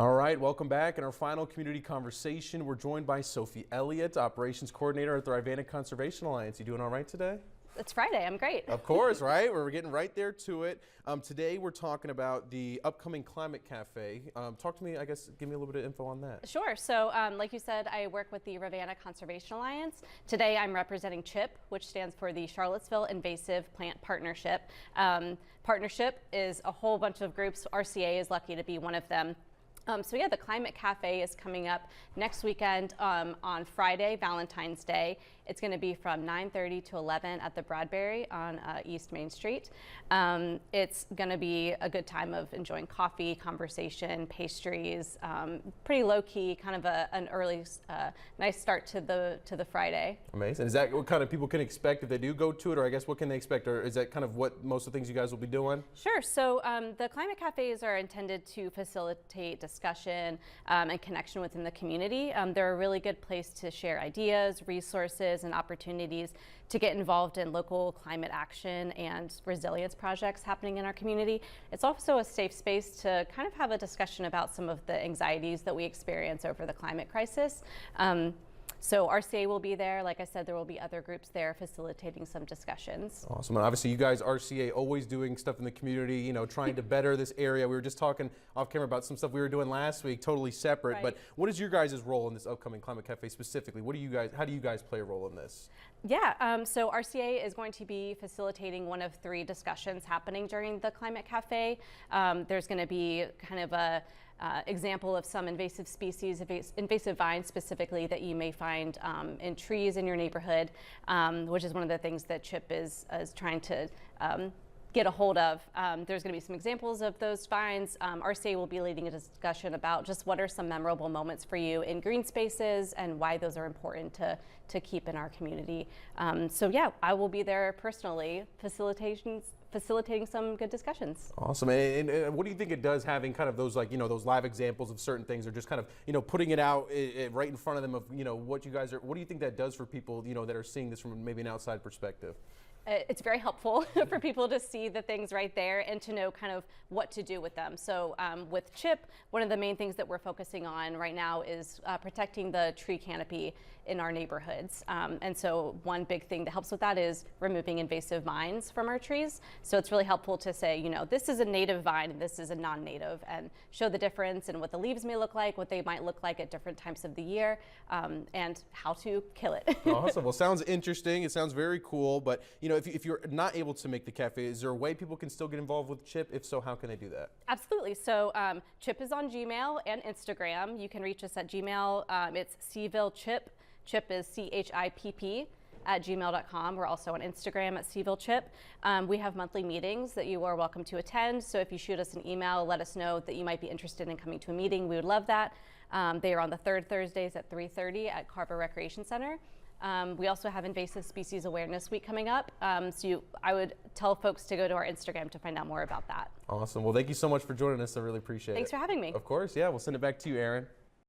All right, welcome back. In our final community conversation, we're joined by Sophie Elliot, Operations Coordinator at the Rivanna Conservation Alliance. You doing all right today? It's Friday. I'm great. Of course, right? We're getting right there to it. Today, we're talking about the upcoming Climate Cafe. Talk to me, I guess, give me a little bit of info on that. Sure. So, like you said, I work with the Rivanna Conservation Alliance. Today, I'm representing CHIP, which stands for the Charlottesville Invasive Plant Partnership. Partnership is a whole bunch of groups. RCA is lucky to be one of them. So yeah, the Climate Cafe is coming up next weekend on Friday, Valentine's Day. It's going to be from 9:30 to 11 at the Bradbury on East Main Street. It's going to be a good time of enjoying coffee, conversation, pastries, pretty low key, kind of an early, nice start to the Friday. Amazing. Is that what kind of people can expect if they do go to it, or I guess what can they expect, or is that kind of what most of the things you guys will be doing? Sure. So the Climate Cafes are intended to facilitate discussion and connection within the community. They're a really good place to share ideas, resources, and opportunities to get involved in local climate action and resilience projects happening in our community. It's also a safe space to kind of have a discussion about some of the anxieties that we experience over the climate crisis. So RCA will be there. Like I said, there will be other groups there facilitating some discussions. Awesome. And obviously you guys, RCA, always doing stuff in the community, you know, trying to better this area. We were just talking off camera about some stuff we were doing last week, totally separate. Right. But what is your guys' role in this upcoming Climate Cafe specifically? How do you guys play a role in this? Yeah, so RCA is going to be facilitating one of 3 discussions happening during the Climate Cafe. There's going to be kind of a example of some invasive species, invasive vines specifically, that you may find in trees in your neighborhood, which is one of the things that CHIP is trying to get a hold of. There's going to be some examples of those vines. RCA will be leading a discussion about just what are some memorable moments for you in green spaces and why those are important to keep in our community. So yeah, I will be there personally facilitating some good discussions. Awesome. And what do you think it does having kind of those, like, you know, those live examples of certain things, or just kind of, you know, putting it out right in front of them of, you know, what you guys are, what do you think that does for people, you know, that are seeing this from maybe an outside perspective? It's very helpful for people to see the things right there and to know kind of what to do with them. So with CHIP, one of the main things that we're focusing on right now is protecting the tree canopy in our neighborhoods. And so one big thing that helps with that is removing invasive vines from our trees. So it's really helpful to say, you know, this is a native vine and this is a non-native, and show the difference in what the leaves may look like, what they might look like at different times of the year, and how to kill it. Awesome. Well, sounds interesting. It sounds very cool. But, you know, if you're not able to make the cafe, is there a way people can still get involved with CHIP? If so, how can they do that? Absolutely. So CHIP is on Gmail and Instagram. You can reach us at Gmail. It's CvilleChip. CHIP is CHIPP at gmail.com. We're also on Instagram at CvilleChip. We have monthly meetings that you are welcome to attend. So if you shoot us an email, let us know that you might be interested in coming to a meeting. We would love that. They are on the 3rd Thursdays at 3:30 at Carver Recreation Center. We also have Invasive Species Awareness Week coming up. I would tell folks to go to our Instagram to find out more about that. Awesome. Well, thank you so much for joining us. I really appreciate it. Thanks for having me. Of course. Yeah, we'll send it back to you, Aaron.